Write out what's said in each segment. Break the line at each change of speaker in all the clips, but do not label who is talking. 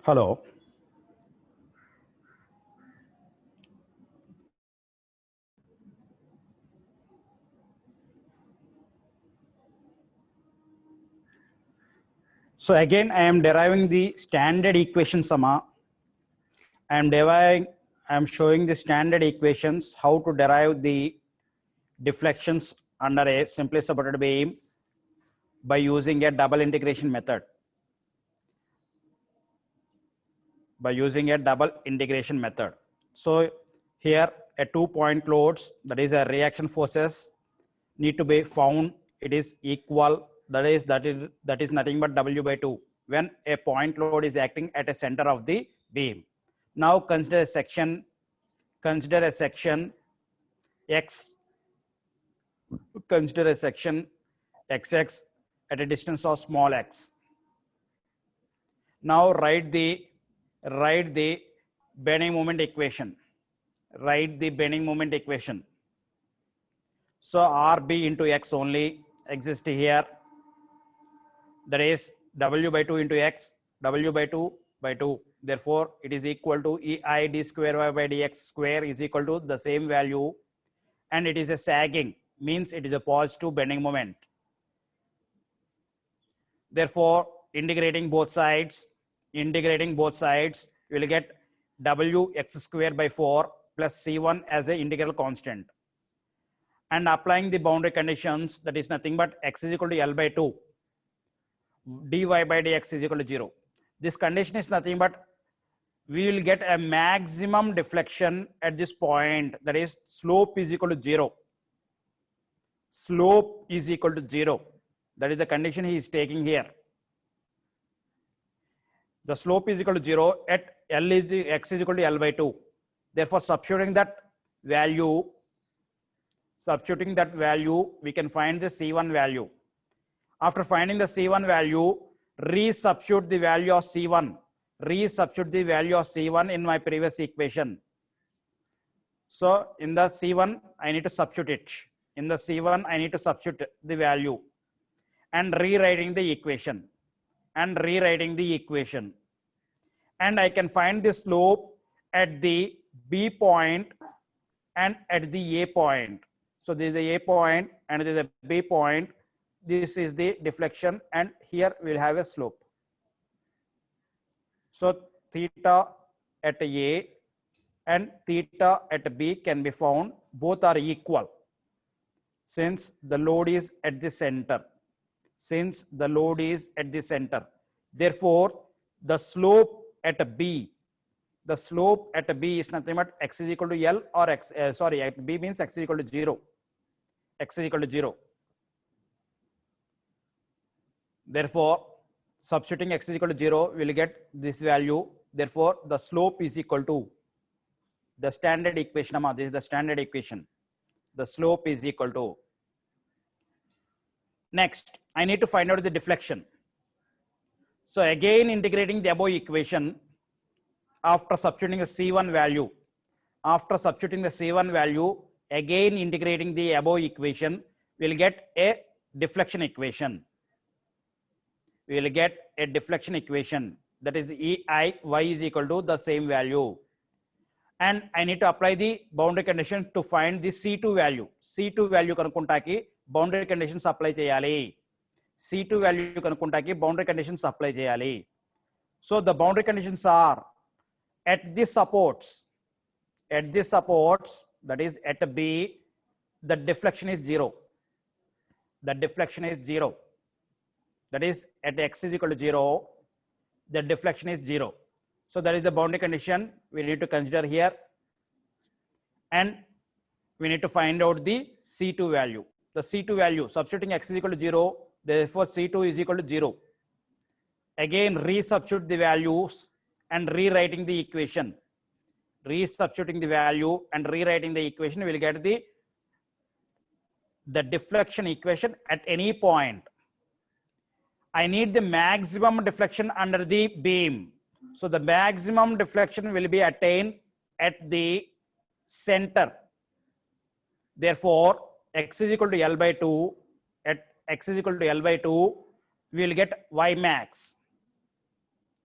Hello. So again, I am deriving the standard equation summa. I am showing the standard equations, how to derive the deflections under a simply supported beam by using a double integration method. So here a 2-point loads, that is a reaction forces, need to be found. It is equal, that is nothing but W/2 when a point load is acting at a center of the beam. Now consider a section X, consider a section XX at a distance of small x. Now write the bending moment equation. So RB into X only exists here. That is W/2 into X, W/2 by 2. Therefore, it is equal to EI d square Y by dx square is equal to the same value, and it is a sagging, means it is a positive bending moment. Therefore, integrating both sides, you will get Wx square by 4 plus C1 as an integral constant. And applying the boundary conditions, that is nothing but x is equal to L/2, dy by dx is equal to 0. This condition is nothing but we will get a maximum deflection at this point, that is slope is equal to 0. That is the condition he is taking here. The slope is equal to 0 at x is equal to L/2. Therefore, substituting that value, we can find the C1 value. After finding the C1 value, resubstitute the value of C1. In my previous equation. So in the C1, I need to substitute it. The value and rewriting the equation. And I can find the slope at the B point and at the A point. So this is the A point and this is the B point. This is the deflection, and here we'll have a slope. So theta at A and theta at B can be found. Both are equal since the load is at the center. Therefore, the slope at B is nothing but x is equal to L or x. At B means x is equal to 0. Therefore, substituting x is equal to 0, we will get this value. Therefore, the slope is equal to the standard equation. This is the standard equation. The slope is equal to. Next, I need to find out the deflection. So again, integrating the above equation after substituting the C1 value. Again integrating the above equation, we will get a deflection equation. That is EI y is equal to the same value. And I need to apply the boundary condition to find the C2 value. Kanukuntaki boundary conditions apply cheyali. So the boundary conditions are at the supports, that is at B, the deflection is 0. That is at x is equal to 0, the deflection is 0. So that is the boundary condition we need to consider here. And we need to find out the C2 value. The C2 value, substituting x is equal to 0, therefore C2 is equal to 0. Again, resubstitute the values and rewriting the equation. Resubstituting the value and rewriting the equation, we will get the deflection equation at any point. I need the maximum deflection under the beam. So the maximum deflection will be attained at the center. Therefore, x is equal to L/2. At x is equal to L/2, we will get y max.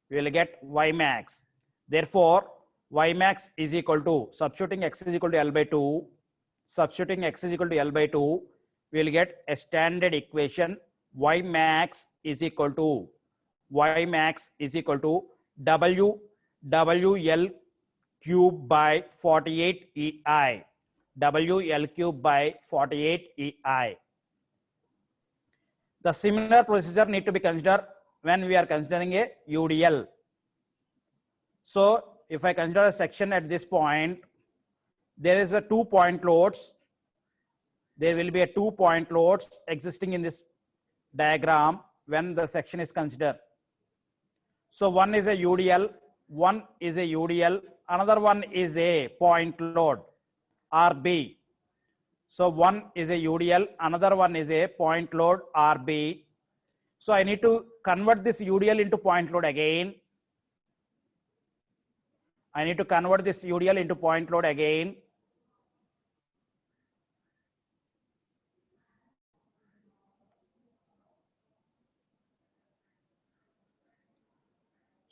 we will get y max. Therefore, y max is equal to, substituting x is equal to L by 2, substituting x is equal to L by 2, we will get a standard equation. Y max is equal to WL cube by 48 EI. WL cube by 48 EI. The similar procedure need to be considered when we are considering a UDL. So if I consider a section at this point, there is a 2 point loads. There will be a 2 point loads existing in this diagram when the section is considered. So one is a UDL, another one is a point load RB. So one is a UDL, another one is a point load RB. So I need to convert this UDL into point load again.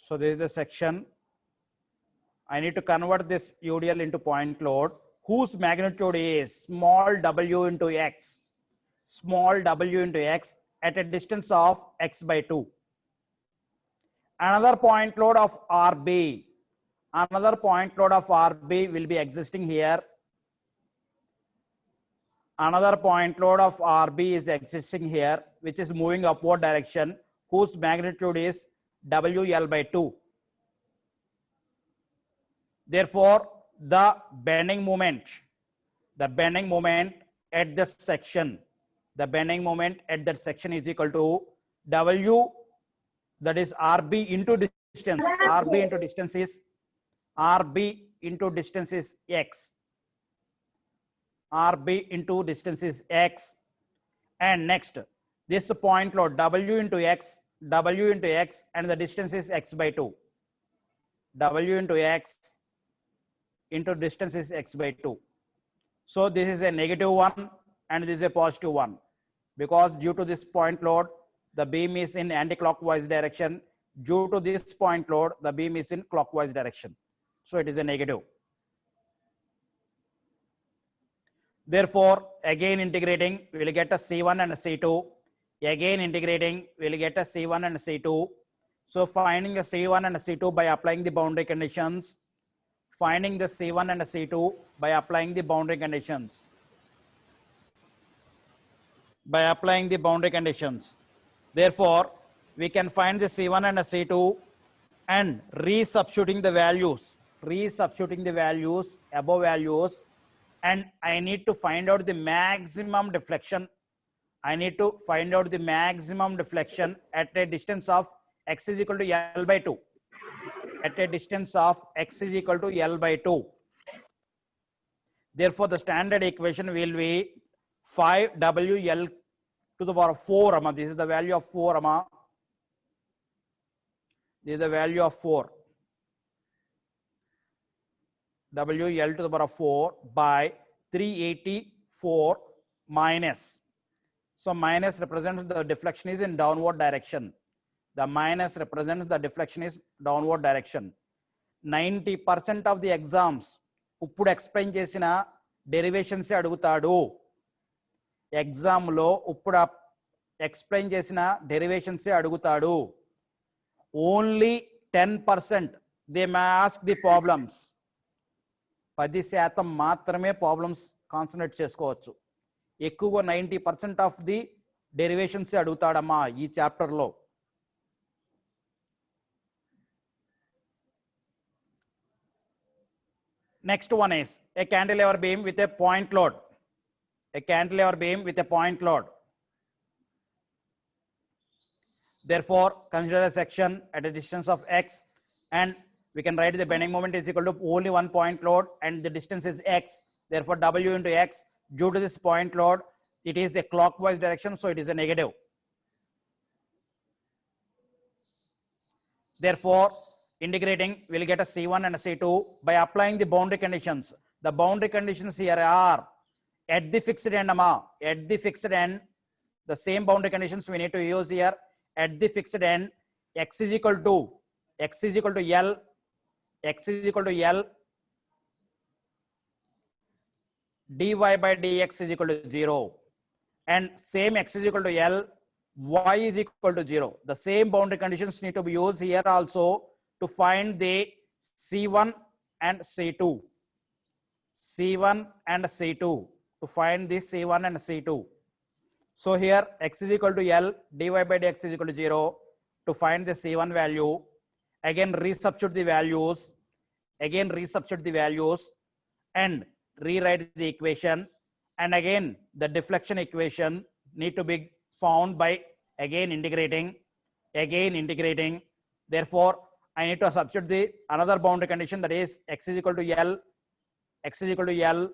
So this is the section. I need to convert this UDL into point load whose magnitude is small w into x at a distance of x by 2. Another point load of RB will be existing here. Another point load of RB is existing here, which is moving upward direction, whose magnitude is WL by 2. Therefore, the bending moment at that section, is equal to W, that is RB into distance. RB into distance is x. And next, this point load W into x, and the distance is x by 2. W into x into distance is x by 2. So this is a negative one and this is a positive one, because due to this point load, the beam is in anti-clockwise direction. Due to this point load, the beam is in clockwise direction. So it is a negative. Therefore, again integrating, we will get a C1 and a C2. Again integrating, we will get a C1 and a C2. So finding a C1 and a C2 by applying the boundary conditions. Finding the C1 and the C2 by applying the boundary conditions. Therefore, we can find the C1 and the C2 and resubstituting the values, above values, and I need to find out the maximum deflection. At a distance of x is equal to L by 2. Therefore, the standard equation will be 5WL to the power of 4. This is the value of 4. WL to the power of 4 by 384 minus. So minus represents the deflection is in downward direction. 90% of the exams uppudu explain chesina derivations adugutadu. Exam lo uppudu explain chesina derivations adugutadu. Only 10% they may ask the problems. 10% మాత్రమే problems concentrate చేసుకోవచ్చు. ఎక్కువగా 90% of the derivations అడుగుతాడమ్మా ఈ chapter లో. Next one is a cantilever beam with a point load. Therefore, consider a section at a distance of x, and we can write the bending moment is equal to only one point load and the distance is x. Therefore, W into x, due to this point load, it is a clockwise direction, so it is a negative. Therefore, integrating, we will get a C1 and a C2 by applying the boundary conditions. The boundary conditions here are at the fixed end, the same boundary conditions we need to use here. At the fixed end, x is equal to x is equal to L, x is equal to L, dy by dx is equal to 0, and same x is equal to L, y is equal to 0. The same boundary conditions need to be used here also to find the C1 and C2. C1 and C2, to find the C1 and C2. So here x is equal to L, dy by dx is equal to 0. To find the C1 value, again resubstitute the values, and rewrite the equation, and again the deflection equation need to be found by again integrating. Therefore I need to substitute the another boundary condition, that is x is equal to L, x is equal to L,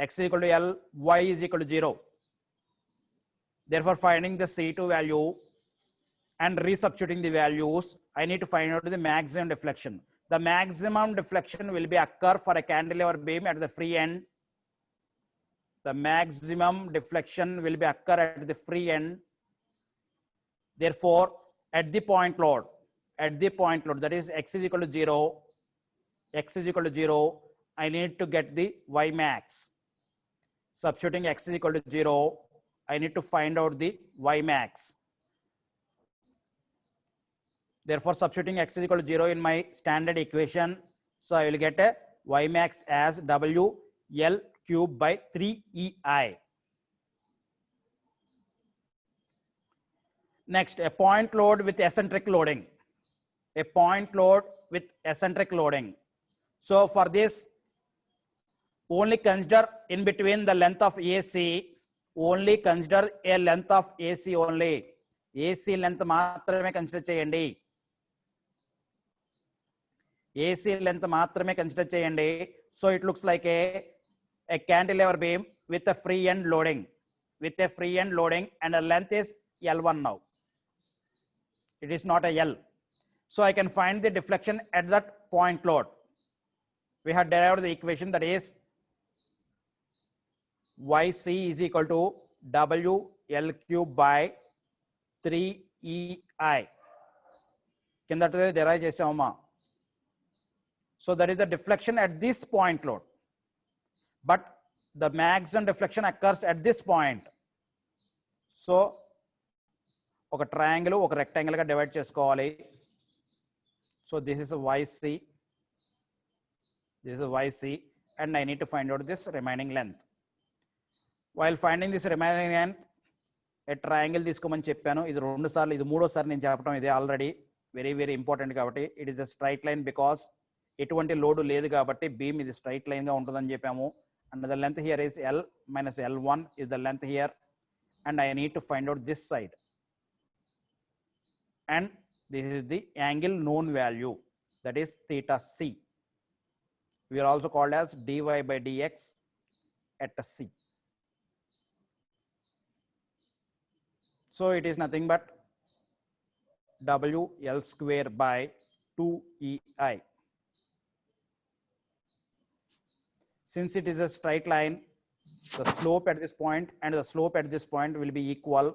x is equal to L, y is equal to 0. Therefore finding the C2 value and resubstituting the values, I need to find out the maximum deflection. The maximum deflection will be occur for a cantilever beam at the free end. The maximum deflection will be occur at the free end. Therefore, at the point load, that is x is equal to 0, I need to get the y max. Substituting x is equal to 0, I need to find out the y max. Therefore, substituting x is equal to 0 in my standard equation, so I will get a y max as W L cube by 3EI. Next, a point load with eccentric loading. A point load with eccentric loading. So for this, only consider in between the length of AC, only consider a length of AC only. AC length maatrame consider cheyandi. AC length maatrame consider cheyandi. So it looks like a cantilever beam with a free end loading. And the length is L1 now. It is not a L. So I can find the deflection at that point load. We have derived the equation, that is YC is equal to WL cube by 3EI. Kindate derive chesama. So that is the deflection at this point load. But the maximum deflection occurs at this point. So ఒక triangle ఒక rectangle గా divide చేసుకోవాలి. So this is a YC. This is a YC, and I need to find out this remaining length. While finding this remaining length, a triangle తీసుకోమని చెప్పాను. ఇది రెండు సార్లు, ఇది మూడోసారి నేను చెప్పడం ఇది ఆల్రెడీ వెరీ ఇంపార్టెంట్ కాబట్టి. It is a straight line because ఎటువంటి లోడ్ లేదు కాబట్టి బీమ్ ఇది స్ట్రైట్ లైన్ గా ఉంటుందని చెప్పాము. And the length here is L minus L1 is the length here, and I need to find out this side. And this is the angle known value, that is theta C. We are also called as dy by dx at C. So it is nothing but WL square by 2EI. Since it is a straight line, the slope at this point and the slope at this point will be equal.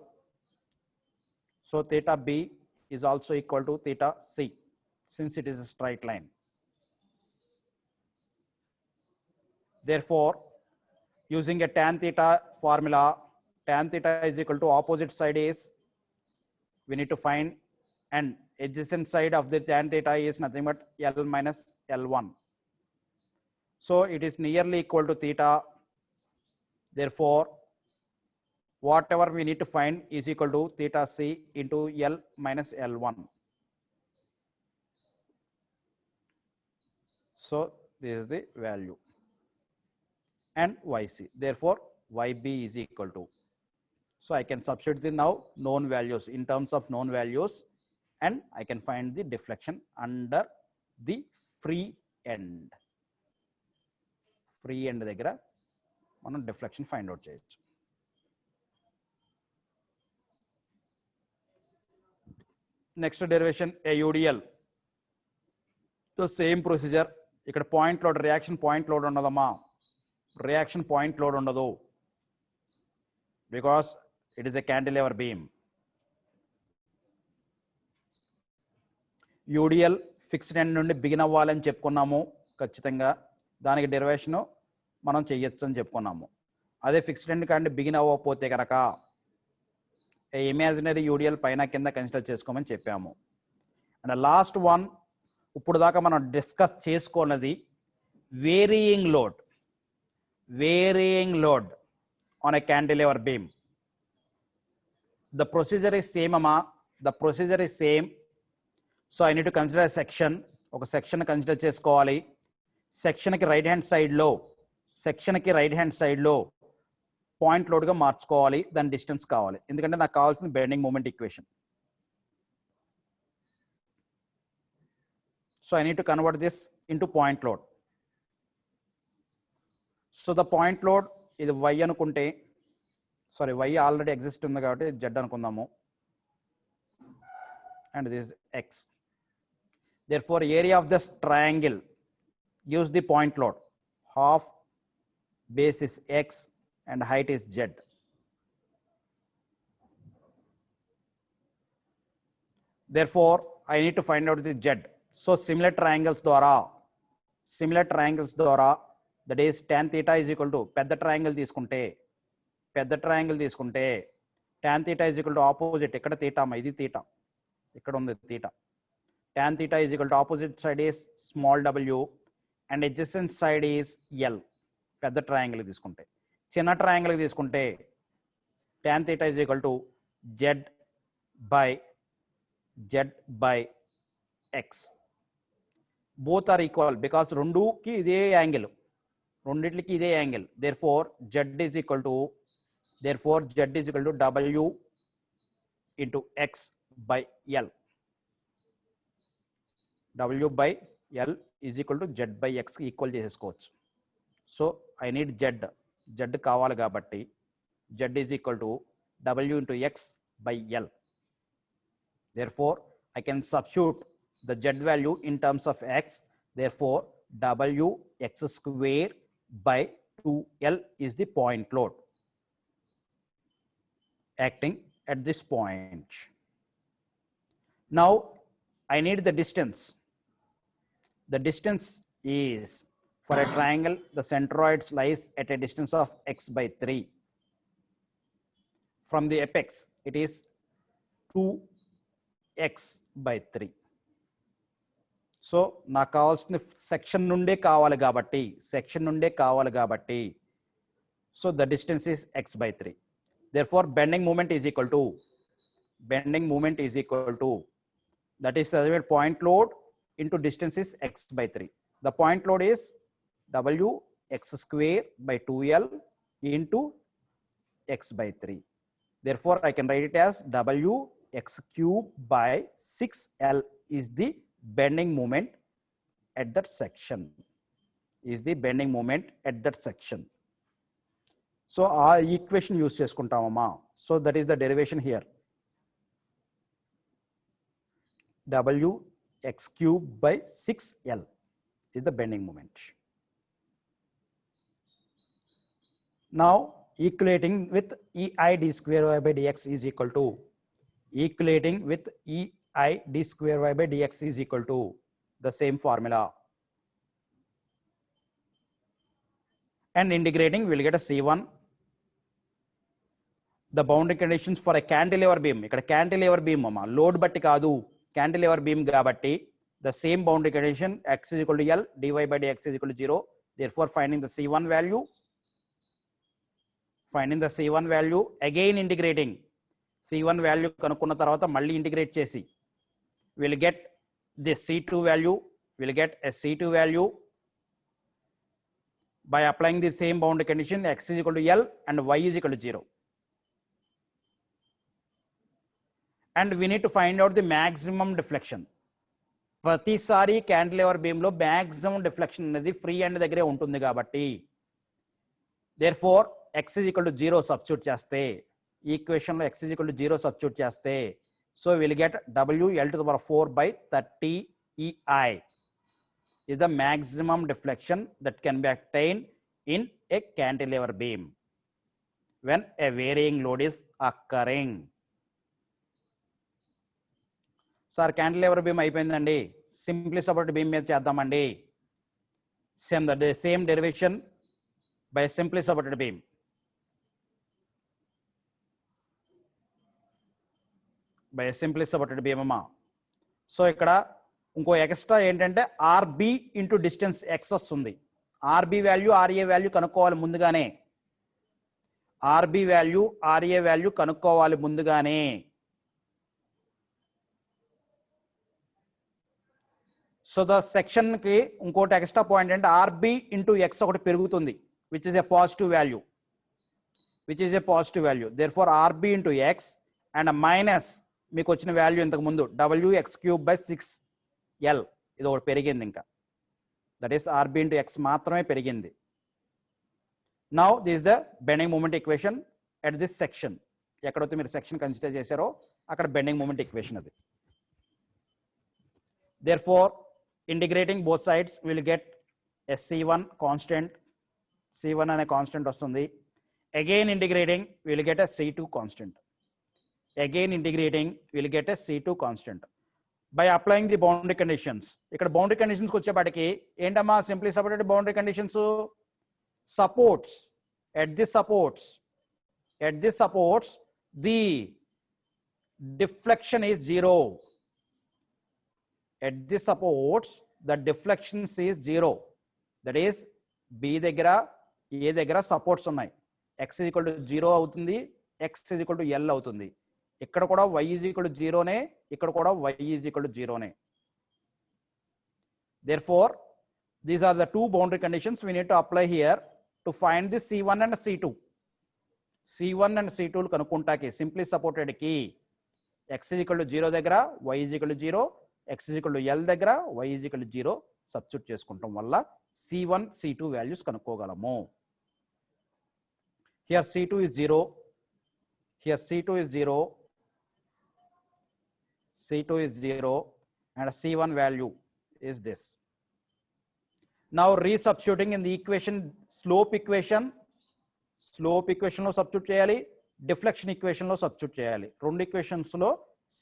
So theta B is also equal to theta C, since it is a straight line. Therefore, using a tan theta formula, tan theta is equal to opposite side is, we need to find, and adjacent side of the tan theta is nothing but L minus L1. So it is nearly equal to theta. Therefore, whatever we need to find is equal to theta C into L minus L1. So this is the value. And YC. Therefore, YB is equal to. So I can substitute the now known values in terms of known values, and I can find the deflection under the free end. Free end దగ్గర మనం deflection find out చేయొచ్చు. Next derivation, a UDL. The same procedure. ఇక్కడ point load, reaction point load ఉండదమ్మా. Reaction point load ఉండదు, because it is a cantilever beam. UDL fixed end నుండి begin అవ్వాలని చెప్పుకున్నాము. ఖచ్చితంగా దానికి డెరివేషన్ మనం చెయ్యొచ్చు అని చెప్పుకున్నాము. అదే ఫిక్స్డ్ ఎండ్ కానీ బిగిన్ అవ్వకపోతే కనుక ఇమాజినరీ యూడిఎల్ పైన కింద కన్సిడర్ చేసుకోమని చెప్పాము. అండ్ లాస్ట్ వన్ ఇప్పుడు దాకా మనం డిస్కస్ చేసుకున్నది varying load on a cantilever beam. The procedure is same, amma. The procedure is same. So I need to consider a section. ఒక సెక్షన్ కన్సిడర్ చేసుకోవాలి. సెక్షన్కి రైట్ హ్యాండ్ సైడ్లో పాయింట్ లోడ్గా మార్చుకోవాలి. దాని డిస్టెన్స్ కావాలి, ఎందుకంటే నాకు కావాల్సిన bending moment equation. So I need to convert this into point load. So the point load ఇది వై అనుకుంటే, సారీ వై ఆల్రెడీ ఎగ్జిస్ట్ ఉంది కాబట్టి జెడ్ అనుకుందాము, and this X. Therefore area of this triangle gives the point load. Half base is x and height is z. Therefore I need to find out the z. So similar triangles ద్వారా that is tan theta is equal to పెద్ద triangle తీసుకుంటే tan theta is equal to opposite. ఇక్కడ theta ఇది theta, ఇక్కడ ఉంది theta. Tan theta is equal to opposite side is small w and adjacent side is L. పెద్ద triangle తీసుకుంటే, చిన్న triangle తీసుకుంటే tan theta is equal to z by x. Both are equal because రెండుకి ఇదే angle, రెండిట్లకి ఇదే angle. Therefore z is equal to w into x by L. W by L is equal to Z by X equal చేసేసుకోవచ్చు. So I need Z కావాలి కాబట్టి Z is equal to W into X by L. Therefore I can substitute the Z value in terms of X. Therefore W X square by 2L is the point load acting at this point. Now I need the distance. The distance is, for a triangle, the centroid lies at a distance of x by 3. From the apex, it is 2x by 3. So, నాకు కావాల్సిన section నుండే కావాలి కాబట్టి, so the distance is x by 3. Therefore, bending moment is equal to, that is the point load into distance is x by 3. The point load is W x square by 2L into x by 3. Therefore I can write it as W x cube by 6L is the bending moment at that section. So our equation use cheskuntamama. So that is the derivation here. W x cube by 6L is the bending moment. Now equating with EI d square y by dx is equal to, the same formula, and integrating we'll get a C1. The boundary conditions for a cantilever beam, ikkada cantilever beam amma load batti kaadu, cantilever beam కాబట్టి the same boundary condition, x is equal to L, dy by dx is equal to 0. Therefore finding the C1 value, again integrating C1 value కనుక్కున్న తర్వాత మళ్ళీ integrate చేసి we'll get this C2 value, by applying the same boundary condition, x is equal to L and y is equal to 0. And we need to find out the maximum deflection. ప్రతిసారి cantilever beam లో maximum deflection అనేది free hand దగ్గరే ఉంటుంది కాబట్టి, therefore x is equal to 0 substitute చేస్తే, equation లో x is equal to 0 substitute చేస్తే, so we will get W L to the power 4 by 30 EI is the maximum deflection that can be obtained in a cantilever beam when a varying load is occurring. Sir cantilever beam అయిపోయిందండి, simply supported beam మీద చేద్దామండి. Same derivation by simply supported beam. By simply supported beam అమ్మా. So ఇక్కడ ఇంకో extra ఏంటంటే RB into distance X వస్తుంది. RB value RA value కనుక్కోవాలి ముందుగానే. ఆర్బి వాల్యూ ఆర్ఏ వాల్యూ కనుక్కోవాలి ముందుగానే. సో ద సెక్షన్ కి ఇంకోటి ఎక్స్ట్రా పాయింట్ అంటే ఆర్బి ఇంటూ ఎక్స్ ఒకటి పెరుగుతుంది, which is a positive value, which is a positive value. Therefore RB into X and minus మీకు వచ్చిన వాల్యూ ఇంతకు ముందు WX³/6L ఇది ఒకటి పెరిగింది ఇంకా. దట్ ఈస్ ఆర్బి ఇంటూ ఎక్స్ మాత్రమే పెరిగింది. Now this the bending moment equation at this section. ఎక్కడైతే మీరు సెక్షన్ కన్సిడర్ చేశారో అక్కడ బెండింగ్ మూమెంట్ ఈక్వేషన్ అది. Therefore, integrating both sides we will get a C1 constant. C1 అనే కాన్స్టెంట్ వస్తుంది. Again integrating we will get a C2 constant. Again integrating we will get a C2 constant. By applying the boundary conditions. ఇక్కడ boundary conditions కి వచ్చేపాటికి ఏంటమ్మా simply supported boundary conditions? Supports. At this supports the deflection is 0. At this supports the deflection is 0. That is B దగ్గర A దగ్గర supports ఉన్నాయి. X is equal to 0 అవుతుంది, X is equal to L అవుతుంది. ఇక్కడ కూడా Y is equal to 0 నే, ఇక్కడ కూడా Y is equal to 0 నే. Therefore these are the two boundary conditions we need to apply here to find the C1 and C2. C1 and C2 కనుక్కుంటాకి simply supported కి X is equal to 0 దగ్గర Y is equal to 0, X is equal to L దగ్గర Y is equal to 0 substitute చేసుకుంటాం వల్ల C1 C2 values కనుక్కోగలము. Here C2 is 0, here C2 is 0, C2 is 0 and C1 value is this. Now resubstituting in the equation, slope equation లో substitute చేయాలి, deflection equation లో substitute చేయాలి. రెండు equations లో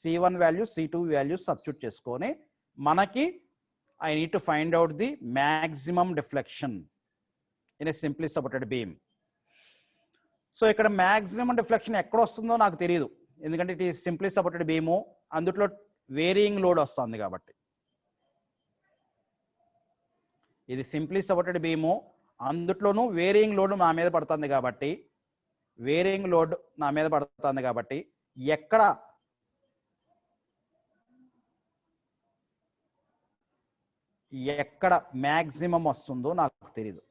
C1 value C2 value substitute చేసుకొని మనకి I need to find out the maximum deflection in a simply supported beam. So ఇక్కడ maximum deflection ఎక్కడ వస్తుందో నాకు తెలియదు, ఎందుకంటే it is simply supported beam, అందులో వేరియింగ్ లోడ్ వస్తుంది కాబట్టి. ఇది సింప్లీ సపోర్టెడ్ బీమ్, అందుట్లోనూ వేరియింగ్ లోడ్ నా మీద పడుతుంది కాబట్టి, ఎక్కడ మ్యాక్సిమం వస్తుందో నాకు తెలియదు.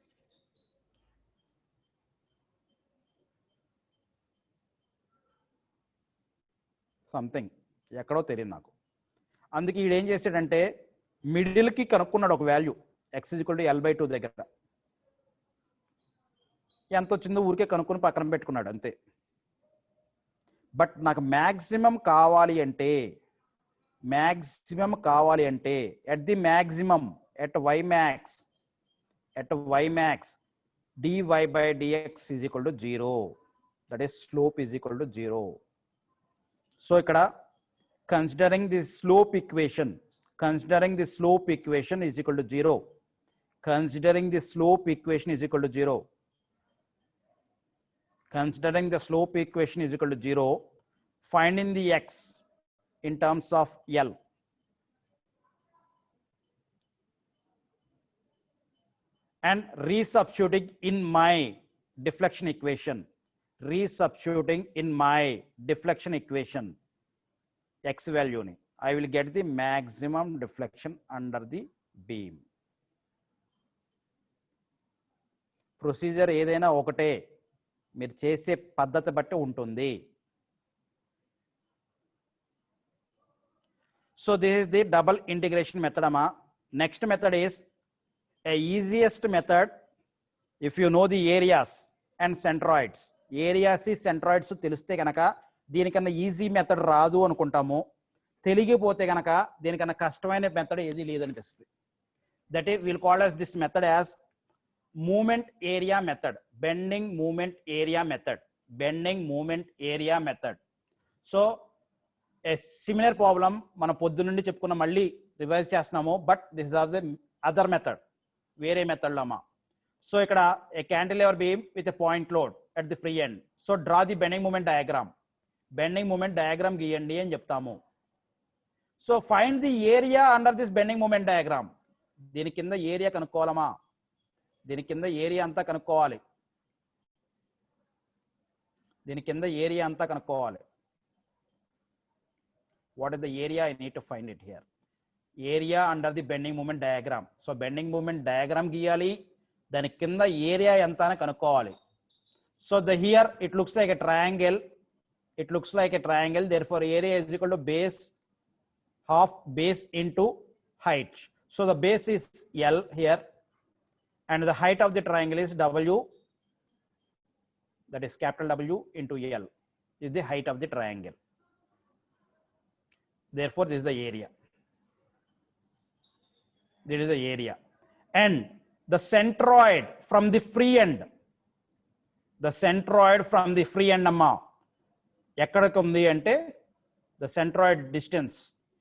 సంథింగ్ ఎక్కడో తెలియదు నాకు. అందుకే ఈడేం చేసాడంటే మిడిల్కి కనుక్కున్నాడు ఒక value X is equal to L/2 దగ్గర. ఎంత వచ్చిందో ఊరికే కనుక్కొని పక్కన పెట్టుకున్నాడు అంతే. బట్ నాకు మ్యాక్సిమం కావాలి అంటే at the maximum at Ymax dy/dx is equal to 0. That is slope is equal to 0. So ఇక్కడ considering the slope equation is equal to 0. Considering the slope equation is equal to 0, finding the X in terms of L. And resubstituting in my deflection equation. X value ni I will get the maximum deflection under the beam. Procedure ఏదైనా ఒకటే, మీరు చేసే పద్ధతి బట్టి ఉంటుంది. So this is the double integration method అమ్మా. Next method is a easiest method if you know the areas and centroids. సెంట్రాయిడ్స్ తెలిస్తే కనుక దీనికన్నా ఈజీ మెథడ్ రాదు అనుకుంటాము, తెలియకపోతే కనుక దీనికన్నా కష్టమైన మెథడ్ ఏది లేదనిపిస్తుంది. That is will call as this method as movement area method, bending movement area method. So a similar problem మన పొద్దు నుండి చెప్పుకున్న మళ్ళీ రివైజ్ చేస్తున్నాము, but this is the other method, వేరే మెథడ్లో అమ్మా. సో ఇక్కడ a cantilever beam with a point load at the free end. So draw the bending moment diagram. Bending moment diagram గీయండి అని చెప్తాము. So find the area under this bending moment diagram. దీని కింద area కనుక్కోవాలమ్మా, దీని కింద area అంతా కనుక్కోవాలి, దీని కింద ఏరియా అంతా కనుక్కోవాలి. What is the area? I need to find it here. Area under the bending moment diagram. So bending moment diagram giyali, dani kinda area enta ani kanukovali. So here it looks like a triangle. It looks like a triangle. Therefore area is equal to base, half base into height. So the base is L here, and the height of the triangle is W. That is capital W into L is the height of the triangle. Therefore this is the area. This is the area. And the centroid from the free end, the centroid from the free end amma ekkadaki undi ante the centroid distance,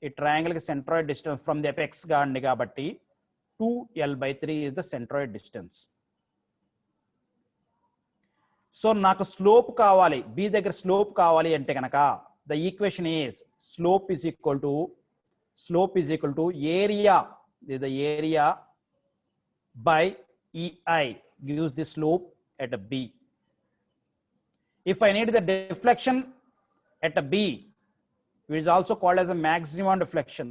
ఈ triangle కి centroid distance from the apex గా ఉంది కాబట్టి 2l/3 is the centroid distance. So నాకు slope కావాలి, b దగ్గర slope కావాలి అంటే కనుక the equation is slope is equal to area, this is the area by EI gives the slope at a B. If I need the deflection at a B, it is also called as a maximum deflection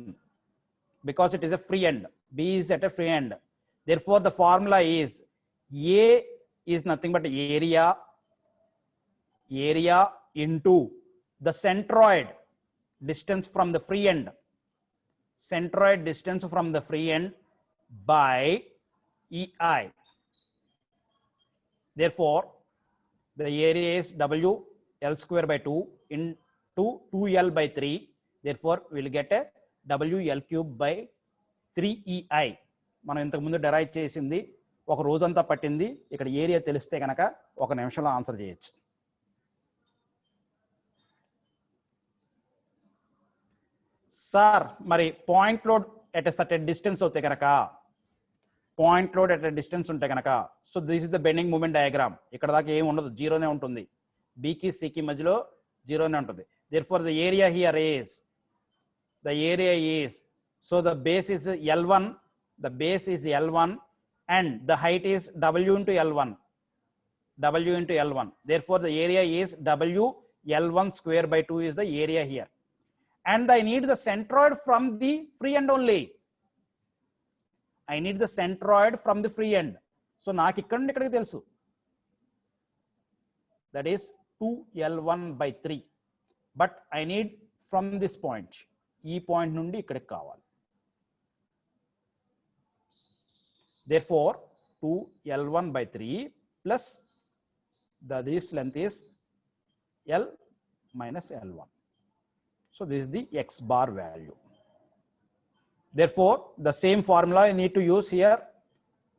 because it is a free end. B is at a free end. Therefore the formula is A is nothing but area into the centroid distance from the free end, centroid distance from the free end by EI. Therefore the area is W L square by 2 into 2l/3. Therefore we will get a WL cube by 3EI. మనం ఇంతకు ముందు derive చేసింది, ఒక రోజంతా పట్టింది. ఇక్కడ area తెలిస్తే కనుక ఒక నిమిషంలో ఆన్సర్ చేయొచ్చు. సార్ మరి point load at a certain distance అవుతే కనుక, point load at a distance ఉంటే కనుక, so this is the bending moment diagram. ఇక్కడ దాకా ఏమి ఉండదు, జీరోనే ఉంటుంది. బికి సికి మధ్యలో జీరోనే ఉంటుంది. Therefore the area here is, the area is, so the base is L1, the base is L1 and the height is W into L1, W into L1. Therefore the area is W L1 square by 2 is the area here. And I need the centroid from the free end only. I need the centroid from the free end. So నాకు ఇక్కడ నుండి ఇక్కడికి తెలుసు, that is 2l/3. But I need from this point, ఈ point నుండి ఇక్కడికి కావాలి. Therefore 2l/3 plus this length is L minus L1. So this is the x bar value. Therefore the same formula I need to use here,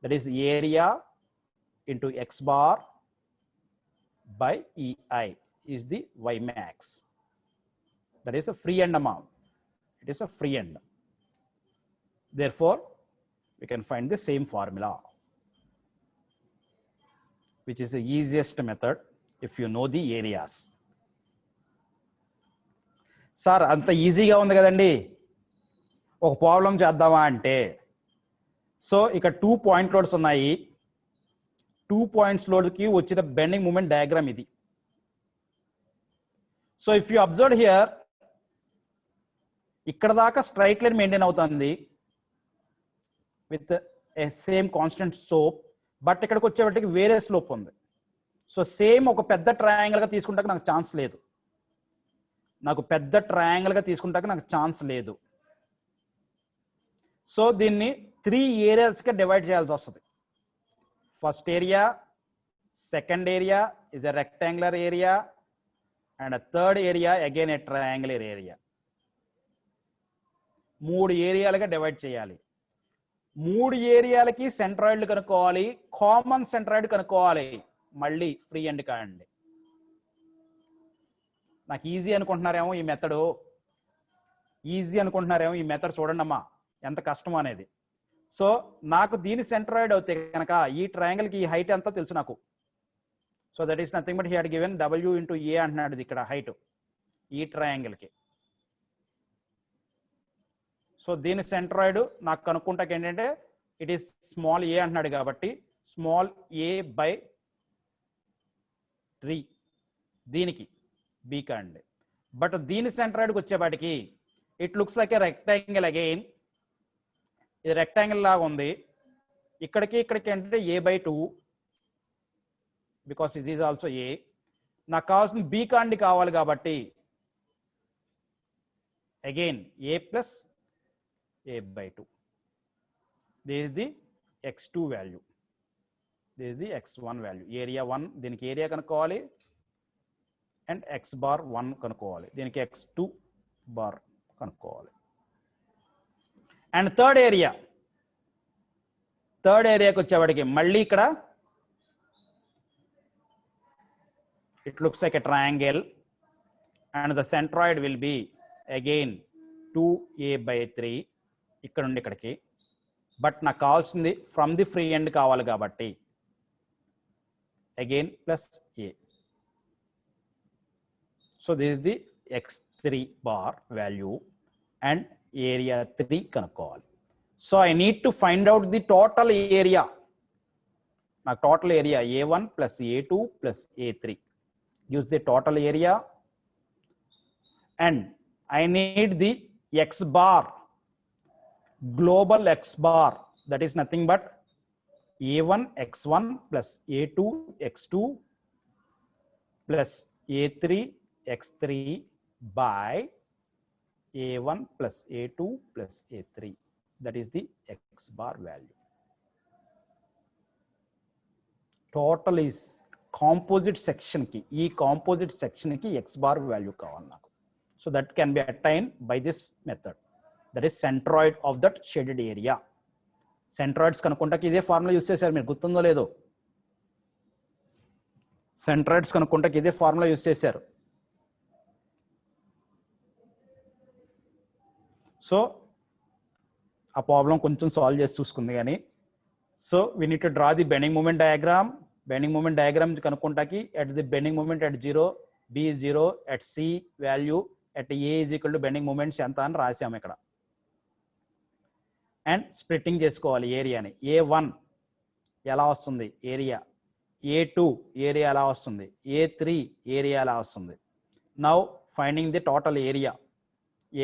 that is area into x bar by EI is the y max. That is a free end amount. It is a free end. Therefore we can find the same formula, which is the easiest method if you know the areas. Sir అంత ఈజీగా ఉంది కదండి, ఒక problem చేద్దామా అంటే, so ఇక్కడ 2 point loads ఉన్నాయి. 2 points లోడ్కి వచ్చిన బెండింగ్ మూమెంట్ డయాగ్రామ్ ఇది. So if you observe here, ఇక్కడ దాకా స్ట్రైట్ లైన్ మెయింటైన్ అవుతుంది with a same constant slope, but ఇక్కడికి వచ్చేవాటికి వేరే స్లోప్ ఉంది. సో సేమ్ ఒక పెద్ద ట్రయాంగిల్గా తీసుకుంటాక నాకు ఛాన్స్ లేదు, నాకు పెద్ద ట్రయాంగిల్గా తీసుకుంటాక నాకు ఛాన్స్ లేదు. సో దీన్ని 3 ఏరియాస్గా డివైడ్ చేయాల్సి వస్తుంది. First area, second area is a rectangular area, and third area again a triangular area. 3 ఏరియాలుగా డివైడ్ చేయాలి. 3 ఏరియాలకి సెంట్రాయిడ్లు కనుక్కోవాలి, కామన్ సెంట్రాయిడ్ కనుక్కోవాలి. మళ్ళీ ఫ్రీ ఎండ్ కాండి. నాకు ఈజీ అనుకుంటున్నారేమో ఈ మెథడు, ఈజీ అనుకుంటున్నారేమో, ఈ మెథడ్ చూడండి అమ్మా ఎంత కష్టం అనేది. సో నాకు దీని సెంట్రాయిడ్ అవుతే కనుక ఈ ట్రయాంగిల్ కి ఈ హైట్ ఎంతో తెలుసు నాకు. So that is nothing but he had given W into A అంటున్నాడు ఇక్కడ హైట్ ఈ ట్రయాంగిల్ కి. సో దీని సెంట్రాయిడ్ నాకు కనుక్కుంటాక ఏంటంటే ఇట్ ఈస్ స్మాల్ a అంటున్నాడు కాబట్టి స్మాల్ a బై 3 దీనికి b కండి. బట్ దీని సెంట్రాయిడ్కి వచ్చేపాటికి it looks like a rectangle again. ఇది రెక్టాంగిల్ లాగా ఉంది. ఇక్కడికి ఏంటంటే a బై 2 బికాస్ ఇది ఈజ్ ఆల్సో a. నాకు కావాల్సిన b కాండి కావాలి కాబట్టి again a plus a by 2. This is the x2 value. This is the x1 value. Area 1 దీనికి ఏరియా కనుక్కోవాలి అండ్ x bar 1 కనుక్కోవాలి, దీనికి x2 bar కనుక్కోవాలి. అండ్ థర్డ్ ఏరియాకి వచ్చేవాడికి మళ్ళీ ఇక్కడ it looks like a triangle and the centroid will be again 2a by 3 ఇక్కడ నుండి ఇక్కడికి. బట్ నాకు కావాల్సింది ఫ్రమ్ ది ఫ్రీ ఎండ్ కావాలి కాబట్టి again plus a. So this is the x3 bar value and area 3 కనుక్కోవాలి. So I need to find out the total area. నాకు total area a1 plus a2 plus a3 use the total area and I need the x bar, global x bar, that is nothing but a1 x1 plus a2 x2 plus a3 x3 by a1 plus a2 plus a3. That is the x bar value. Total is composite section ki, ee composite section ki x bar value kaవాలి నాకు. So that can be attained by this method. That is centroid of that shaded area. Centroids కనుక్కుంటాకి ఇదే formula use చేశారు, మీరు గుర్తుందో లేదో. Centroids కనుక్కుంటాకి ఇదే formula use చేశారు. So ఆ ప్రాబ్లం కొంచెం సాల్వ్ చేసి చూసుకుంది కానీ. So we need to draw the bending moment diagram. Bending moment diagram కనుక్కుంటాకి at the bending moment at 0, b is 0, at c value, at a is equal to bending moments ఎంత అని రాసాము ఇక్కడ. And splitting చేసుకోవాలి ఏరియాని. a1 ఎలా వస్తుంది area, a2 area ఎలా వస్తుంది, a3 ఏరియా ఎలా వస్తుంది. Now finding the total area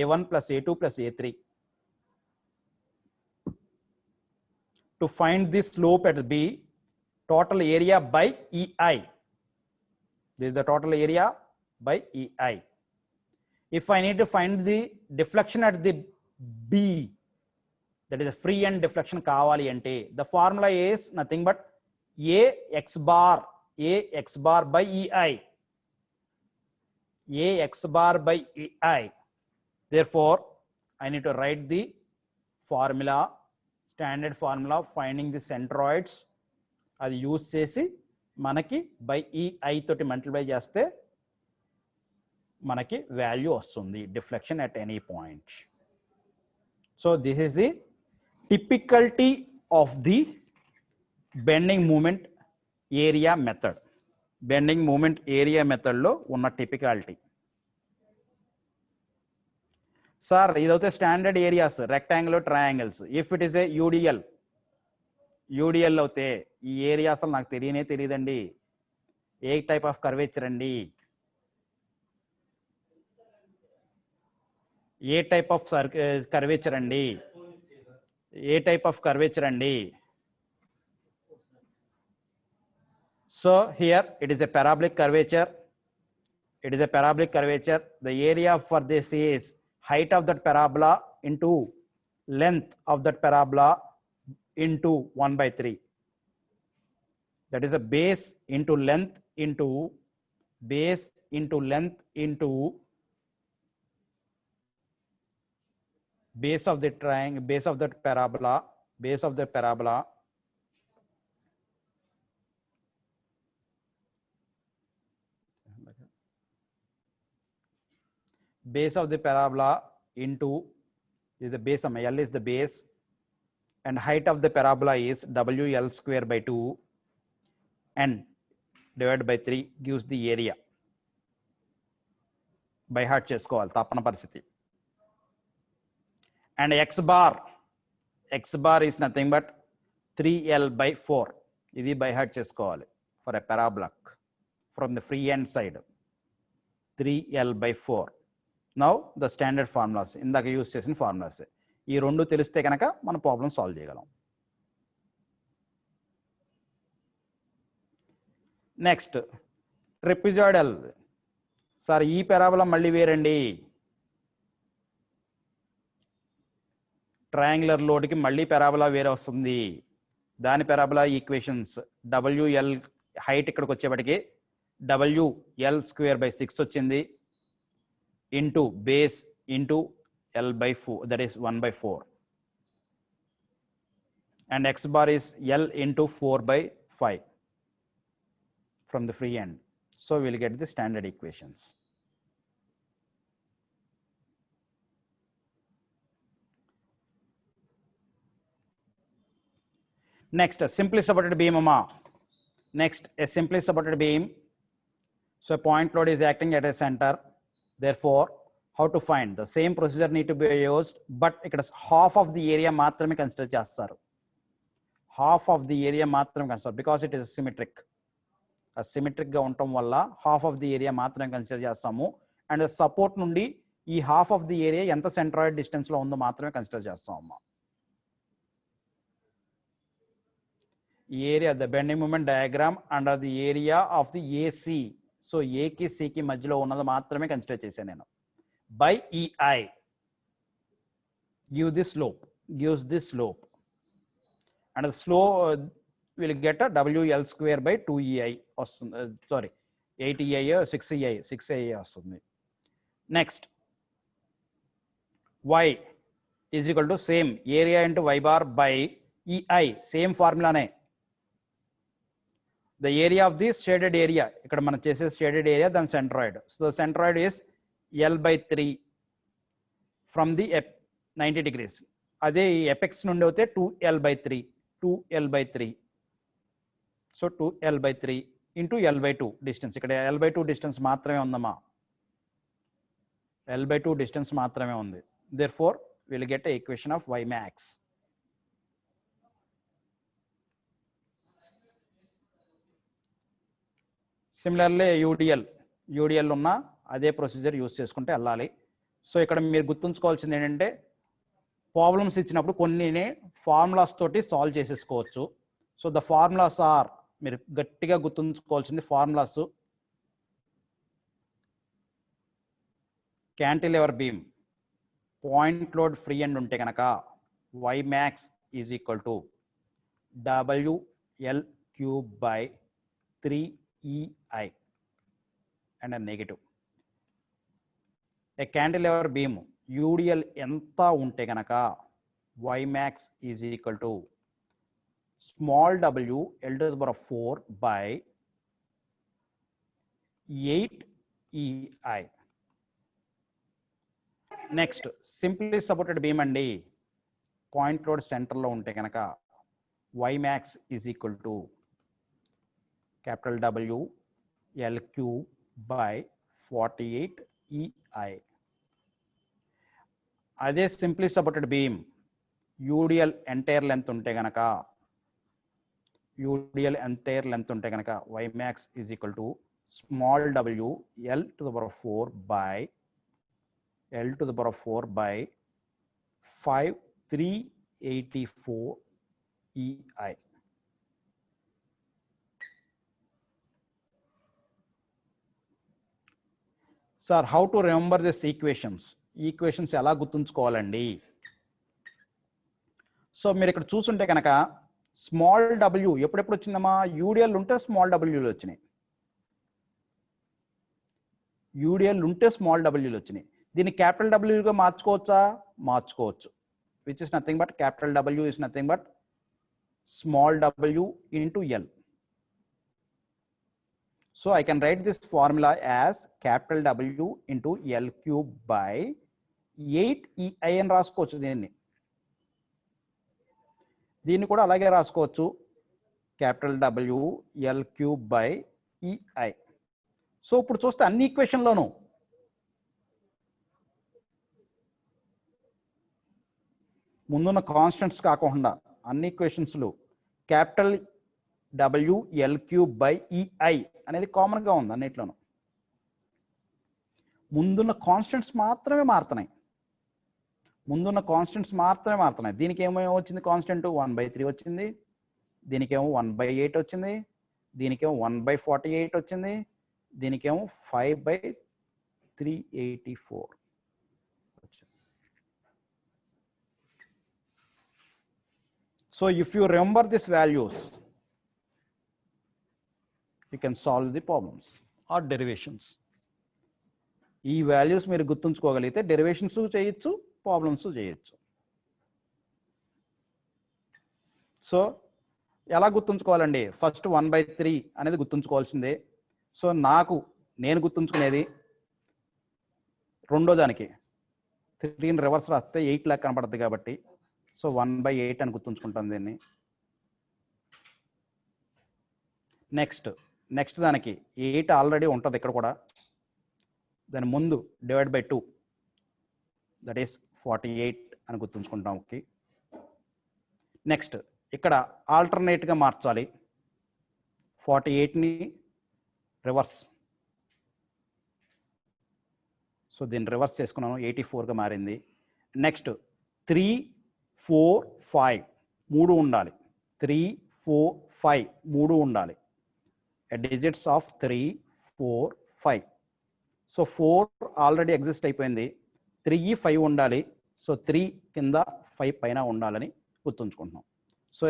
a1 plus a2 plus a3. To find the slope at b, total area by ei. This is the total area by ei. If I need to find the deflection at the b, that is a free end deflection కావాలి అంటే the formula is nothing but a x bar by ei. A x bar by ei. Therefore I need to write the formula, standard formula finding the centroids. అది use చేసి మనకి by ఈ I తోటి multiply చేస్తే మనకి value వస్తుంది deflection at any point. So this is the typicality of the bending moment area method. Bending moment area మెథడ్లో ఉన్న టిపికాలిటీ. సార్ ఇదైతే standard areas, rectangle, triangles. If it is a UDL అవుతే ఈ area అసలు నాకు తెలియదండి. ఏ type of curvature అండి, ఏ type of curvature అండి, ఏ టైప్ ఆఫ్ కర్వేచర్ అండి. So here it is a parabolic curvature. It is a parabolic curvature. The area for this is height of that parabola into length of that parabola into 1 by 3. That is a base into length into base into length into base of the triangle, base of that parabola, base of the parabola base of the parabola into is the base, L is the base, and height of the parabola is WL square by 2 and divided by 3 gives the area. By heart చేసుకోవాలి తప్పన పరిస్థితి. And x bar is nothing but 3L by 4. ఇది by heart చేసుకోవాలి for a parabola from the free end side. 3L by 4. Now the standard formulas, ఇందాక use చేసిన formulas. ఈ రెండు తెలిస్తే కనుక మన ప్రాబ్లం సాల్వ్ చేయగలం. Next trapezoidal. సార్ ఈ పారాబోలా మళ్ళీ వేరండి. ట్రయాంగులర్ లోడ్కి మళ్ళీ పారాబోలా వేరే వస్తుంది. దాని పారాబోలా ఈక్వేషన్స్ WL హైట్ ఇక్కడికి వచ్చేప్పటికి WL స్క్వేర్ బై 6 వచ్చింది into base into L by 4, that is 1 by 4. And x bar is L into 4 by 5 from the free end. So we'll get the standard equations. Next, a simply supported beam. Next, a simply supported beam. So a point load is acting at a center. Therefore, how to find? The same procedure need to be used, but ఇక్కడ half of the area మాత్రమే consider చేస్తారు. Half of the area మాత్రమే consider because it is symmetric. Symmetric గా ఉండటం వల్ల half of the area మాత్రమే consider చేస్తాము. And support నుండి ఈ half of the area ఎంత సెంట్రాయిడ్ డిస్టెన్స్ లో ఉందో మాత్రమే కన్సిడర్ చేస్తాము. ఈ area the bending moment diagram under the area of the AC. So A కి C కి మధ్యలో ఉన్నది మాత్రమే కన్సిడర్ చేశాను నేను. By EI gives this slope, and the slope will get a WL square by 2EI. Sorry, 8EI or 6EI వస్తుంది. Next, Y is equal to same area into Y bar by EI, same formula ne. The area of this shaded area, ikkada మనం చేసే shaded area then centroid. So the centroid is L by 3 from the 90 degrees. అదే apex నుండి అయితే 2L by 3. So 2L by 3 into L by 2 distance. ఇక్కడ L by 2 distance మాత్రమే ఉందమ్మా. L by 2 distance మాత్రమే ఉంది. Therefore, we'll get an equation of Y max. Similarly, UDL ఉన్న అదే ప్రొసీజర్ యూస్ చేసుకుంటే వెళ్ళాలి. సో ఇక్కడ మీరు గుర్తుంచుకోవాల్సింది ఏంటంటే ప్రాబ్లమ్స్ ఇచ్చినప్పుడు కొన్ని ఫార్ములాస్ తోటి సాల్వ్ చేసేసుకోవచ్చు. సో ద ఫార్ములాస్ ఆర్, మీరు గట్టిగా గుర్తుంచుకోవాల్సింది formulas. Cantilever beam point load free end ఉంటే కనుక Y max is equal to WL cube by 3EI and a negative. A cantilever beam UDL ఎంత ఉంటే కనుక Y max is equal to small w L to the power of 4 by 8EI. Next simply supported beam అండి. Point load సెంటర్లో ఉంటే కనుక Y max is equal to capital W L cube by 48EI. అదే simply supported beam UDL entire length ఉంటే కనుక Y max is equal to small w L to the power of 4 by 5384 EI. Sir, how to remember this equations? Equations ఎలా గుర్తుంచుకోవాలండి? So మీరు ఇక్కడ చూసుంటే కనుక small w ఎప్పుడెప్పుడు వచ్చిందమ్మా? UDL ఉంటే స్మాల్ wలు వచ్చినాయి. దీన్ని క్యాపిటల్ Wగా మార్చుకోవచ్చా? మార్చుకోవచ్చు. Which is nothing but capital W is nothing but small w into L. So I can write this formula as capital W into L cube by 8EI అని రాసుకోవచ్చు. దీన్ని కూడా అలాగే రాసుకోవచ్చు, క్యాపిటల్ WL3/EI. సో ఇప్పుడు చూస్తే అన్ని ఈక్వేషన్లోనూ ముందున్న కాన్స్టెంట్స్ కాకుండా అన్ని ఈక్వేషన్స్లో క్యాపిటల్ WL3/EI అనేది కామన్గా ఉంది అన్నిట్లోనూ. ముందున్న కాన్స్టెంట్స్ మాత్రమే మారుతున్నాయి. దీనికి ఏమో వచ్చింది కాన్స్టెంట్ 1/3 వచ్చింది, దీనికేమో 1/8 వచ్చింది, దీనికేమో 1/48 వచ్చింది, దీనికేమో 5/384 వచ్చింది. So if you remember this values you can solve the problems or derivations. ఈ వాల్యూస్ మీరు గుర్తుంచుకోగలిగితే డెరివేషన్స్ చేయొచ్చు, ప్రాబ్లమ్స్ చేయొచ్చు. సో ఎలా గుర్తుంచుకోవాలండి? ఫస్ట్ 1/3 అనేది గుర్తుంచుకోవాల్సిందే. సో నేను గుర్తుంచుకునేది రెండో దానికి 3ని రివర్స్ రాస్తే 8 లాగా కనపడుతుంది కాబట్టి సో 1/8 అని గుర్తుంచుకుంటాను దీన్ని. నెక్స్ట్ దానికి 8 ఆల్రెడీ ఉంటుంది ఇక్కడ కూడా, దాని ముందు /2 దట్ ఈస్ 48 అని గుర్తుంచుకుంటాం. ఓకే, నెక్స్ట్ ఇక్కడ ఆల్టర్నేట్గా మార్చాలి, 48ని రివర్స్. సో దీన్ని రివర్స్ చేసుకున్నాను, 84గా మారింది. నెక్స్ట్ 3, 4, 5 3 ఉండాలి, 3, 4, 5 3 ఉండాలి. Digits of 3, 4, 5. So 4 already exist అయిపోయింది, 3, 5 ఉండాలి. సో 3 కింద 5 పైన ఉండాలని గుర్తుంచుకుంటున్నాం. So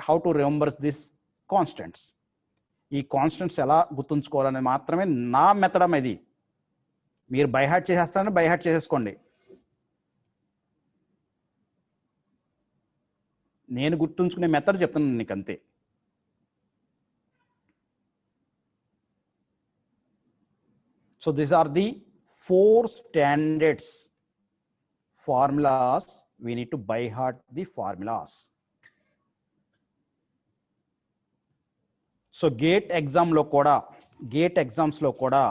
how to remember this constants? ఈ కాన్స్టెంట్స్ ఎలా గుర్తుంచుకోవాలని మాత్రమే నా మెథడ్. ఇది మీరు బై హార్ట్ చేసేస్తారని బై హార్ట్ చేసేసుకోండి. నేను గుర్తుంచుకునే మెథడ్ చెప్తున్నాను నీకు అంతే. So these are the 4 standards formulas. We need to by heart the formulas. So gate ఎగ్జామ్స్లో కూడా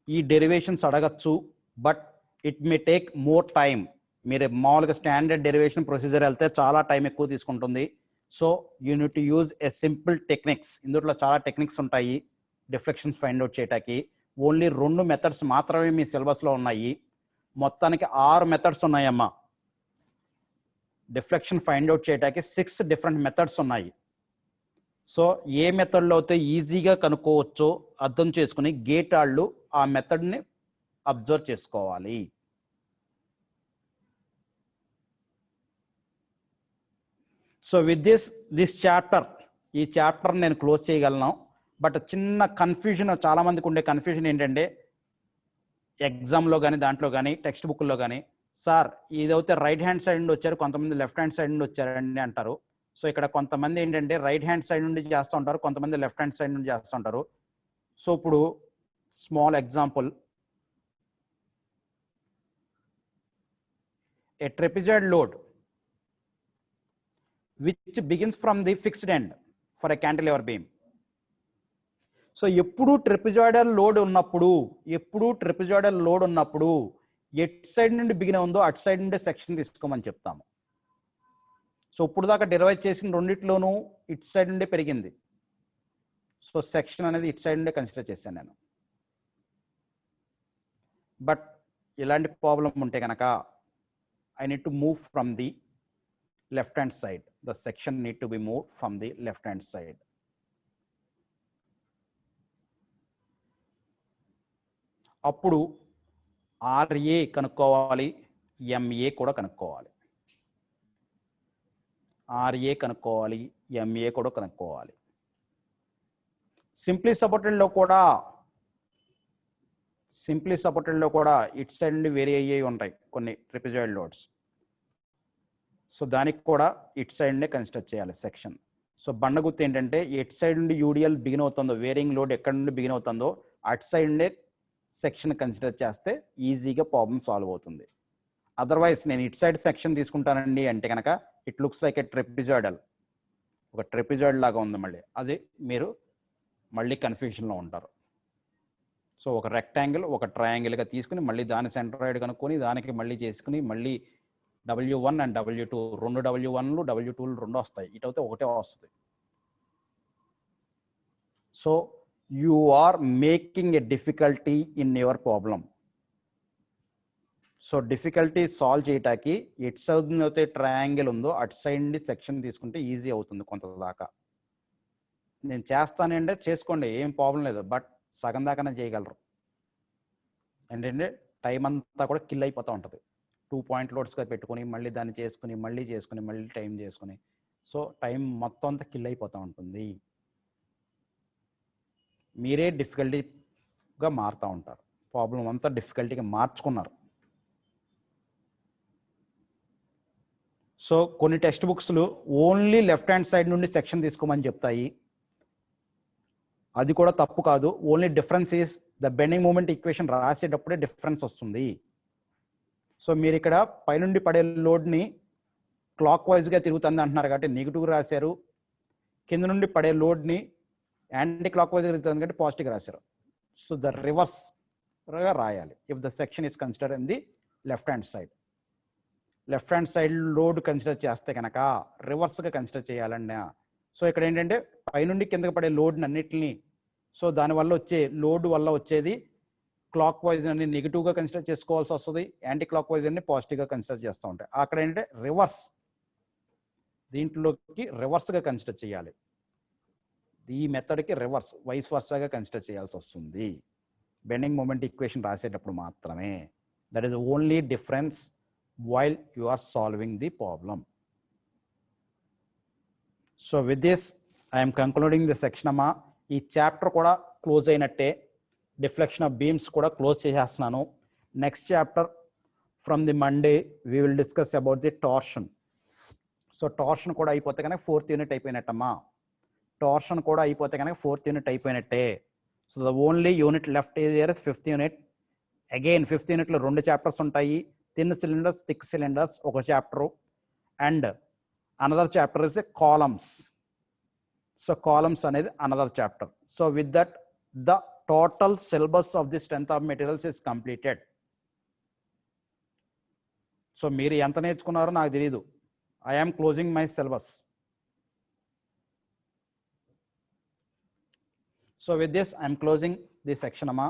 ఈ డెరివేషన్స్ అడగచ్చు, but it may take more time. మీరు మామూలుగా స్టాండర్డ్ డెరివేషన్ ప్రొసీజర్ వెళ్తే చాలా టైం ఎక్కువ తీసుకుంటుంది. So you need to use a simple techniques. ఇందులో చాలా టెక్నిక్స్ ఉంటాయి డిఫ్లెక్షన్స్ ఫైండ్ అవుట్ చేయడానికి. ఓన్లీ 2 మెథడ్స్ మాత్రమే మీ సిలబస్లో ఉన్నాయి. మొత్తానికి 6 మెథడ్స్ ఉన్నాయమ్మా. డిఫ్లెక్షన్ ఫైండ్ అవుట్ చేయడానికి 6 డిఫరెంట్ మెథడ్స్ ఉన్నాయి. సో ఏ మెథడ్లో అయితే ఈజీగా కనుక్కోవచ్చో అర్థం చేసుకుని గేట్ వాళ్ళు ఆ మెథడ్ని అబ్జర్వ్ చేసుకోవాలి. సో విత్ దిస్ చాప్టర్, ఈ చాప్టర్ నేను క్లోజ్ చేయగలను. బట్ చిన్న కన్ఫ్యూజన్, చాలామందికి ఉండే కన్ఫ్యూజన్ ఏంటంటే ఎగ్జామ్లో కానీ దాంట్లో కానీ టెక్స్ట్ బుక్లో కానీ, సార్ ఇదైతే రైట్ హ్యాండ్ సైడ్ నుండి వచ్చారు, కొంతమంది లెఫ్ట్ హ్యాండ్ సైడ్ నుండి వచ్చారండి అంటారు. సో ఇక్కడ కొంతమంది ఏంటంటే రైట్ హ్యాండ్ సైడ్ నుండి చేస్తూ ఉంటారు, కొంతమంది లెఫ్ట్ హ్యాండ్ సైడ్ నుండి చేస్తూ ఉంటారు. సో ఇప్పుడు small example, a trapezoid load which begins from the fixed end for a cantilever beam. So ఎప్పుడు ట్రెపిజాయిడల్ లోడ్ ఉన్నప్పుడు ఎట్ సైడ్ నుండి బిగిన్ ఉందో అటు సైడ్ నుండి సెక్షన్ తీసుకోమని చెప్తాము. సో ఇప్పుడు దాకా డిరైవ్ చేసిన రెండిట్లోనూ ఇటు సైడ్ నుండే పెరిగింది. సో సెక్షన్ అనేది ఇటు సైడ్ నుండే కన్సిడర్ చేశాను నేను. బట్ ఇలాంటి ప్రాబ్లం ఉంటే కనుక I need to move from the left hand side. The section need to be move from the left hand side. అప్పుడు RA కనుక్కోవాలి, MA కూడా కనుక్కోవాలి. RA కనుక్కోవాలి, MA కూడా కనుక్కోవాలి. సింప్లీ సపోర్టెడ్లో కూడా ఇటు సైడ్ నుండి వేరే అయ్యేవి ఉంటాయి కొన్ని ట్రెపిజాయిడ్ లోడ్స్. సో దానికి కూడా ఇటు సైడ్ నుండే కన్సిడర్ చేయాలి సెక్షన్. సో బండ గుర్తు ఏంటంటే ఎటు సైడ్ నుండి యూడిఎల్ బిగిన్ అవుతుందో, వేరింగ్ లోడ్ ఎక్కడి నుండి బిగిన్ అవుతుందో అటు సైడ్ నుండే సెక్షన్ కన్సిడర్ చేస్తే ఈజీగా ప్రాబ్లం సాల్వ్ అవుతుంది. అదర్వైజ్ నేను ఇట్ సైడ్ సెక్షన్ తీసుకుంటానండి అంటే కనుక it looks like a trapezoidal, ఒక ట్రెపిజాయిడ్ లాగా ఉంది, మళ్ళీ అది మీరు మళ్ళీ కన్ఫ్యూషన్లో ఉంటారు. సో ఒక రెక్టాంగిల్ ఒక ట్రయాంగిల్గా తీసుకుని మళ్ళీ దాని సెంట్రాయిడ్ కనుక్కొని దానికి మళ్ళీ చేసుకుని మళ్ళీ W1 అండ్ W2 రెండు W1లు W2లు రెండు వస్తాయి, ఇటు అయితే ఒకటే వస్తుంది. So you are making a difficulty in your problem. So difficulty solve చేయటానికి ఎటు సైడ్ అయితే ట్రయాంగిల్ ఉందో అటు సైడ్ నుండి సెక్షన్ తీసుకుంటే ఈజీ అవుతుంది కొంత దాకా. నేను చేస్తానంటే చేసుకోండి, ఏం ప్రాబ్లం లేదు, బట్ సగం దాకానే చేయగలరు. ఏంటంటే టైం అంతా కూడా కిల్ అయిపోతూ ఉంటుంది. 2 పాయింట్ లోడ్స్గా పెట్టుకొని మళ్ళీ దాన్ని చేసుకుని మళ్ళీ టైం చేసుకుని, సో టైం మొత్తం అంతా కిల్ అయిపోతూ ఉంటుంది. మీరే డిఫికల్టీగా మారుతూ ఉంటారు, ప్రాబ్లం అంతా డిఫికల్టీగా మార్చుకున్నారు. సో కొన్ని టెక్స్ట్ బుక్స్లు ఓన్లీ లెఫ్ట్ హ్యాండ్ సైడ్ నుండి సెక్షన్ తీసుకోమని చెప్తాయి, అది కూడా తప్పు కాదు. Only difference is the bending moment equation రాసేటప్పుడే డిఫరెన్స్ వస్తుంది. సో మీరు ఇక్కడ పైనుండి పడే లోడ్ని క్లాక్ వైజ్గా తిరుగుతుంది అంటున్నారు కాబట్టి నెగిటివ్ రాశారు, కింద నుండి పడే లోడ్ని యాంటీ క్లాక్ వైజ్గా తిరుగుతుంది కాబట్టి పాజిటివ్గా రాశారు. సో ద రివర్స్గా రాయాలి if the section is consider in the left hand side. Left hand side load consider చేస్తే కనుక రివర్స్గా కన్సిడర్ చేయాలండి. సో ఇక్కడ ఏంటంటే పైనుండి కిందకి పడే లోడ్ని అన్నిటిని, సో దానివల్ల వచ్చే లోడ్ వల్ల వచ్చేది క్లాక్ వైజ్ అన్ని నెగిటివ్గా కన్సిడర్ చేసుకోవాల్సి వస్తుంది, యాంటీ క్లాక్ వైజ్ అన్ని పాజిటివ్గా కన్సిడర్ చేస్తూ ఉంటాయి. అక్కడ ఏంటంటే రివర్స్, దీంట్లోకి రివర్స్గా కన్సిడర్ చేయాలి. ఈ మెథడ్కి రివర్స్ వైస్ వర్సాగా కన్సిడర్ చేయాల్సి వస్తుంది బెండింగ్ మూమెంట్ ఈక్వేషన్ రాసేటప్పుడు మాత్రమే. That is only difference while you are solving the problem. So with this I am concluding the section amma. ఈ చాప్టర్ కూడా క్లోజ్ అయినట్టే, డిఫ్లెక్షన్ ఆఫ్ బీమ్స్ కూడా క్లోజ్ చేసేస్తున్నాను. Next chapter from the Monday we will discuss about the torsion. So torsion కూడా అయిపోతే కనుక 4th unit అయిపోయినట్టమ్మా, torsion కూడా అయిపోతే కనుక 4th యూనిట్ అయిపోయినట్టే. So the only unit left here 5th యూనిట్. అగైన్ 5th యూనిట్లో 2 చాప్టర్స్ ఉంటాయి, థిన్ సిలిండర్స్ థిక్ సిలిండర్స్ ఒక chapter and another chapter is columns. So columns అనేది another chapter. So with that the total syllabus of the strength of materials is completed. So మీరు ఎంత నేర్చుకున్నారో నాకు తెలియదు. I am closing my syllabus. So with this I'm closing the section అమ్మా.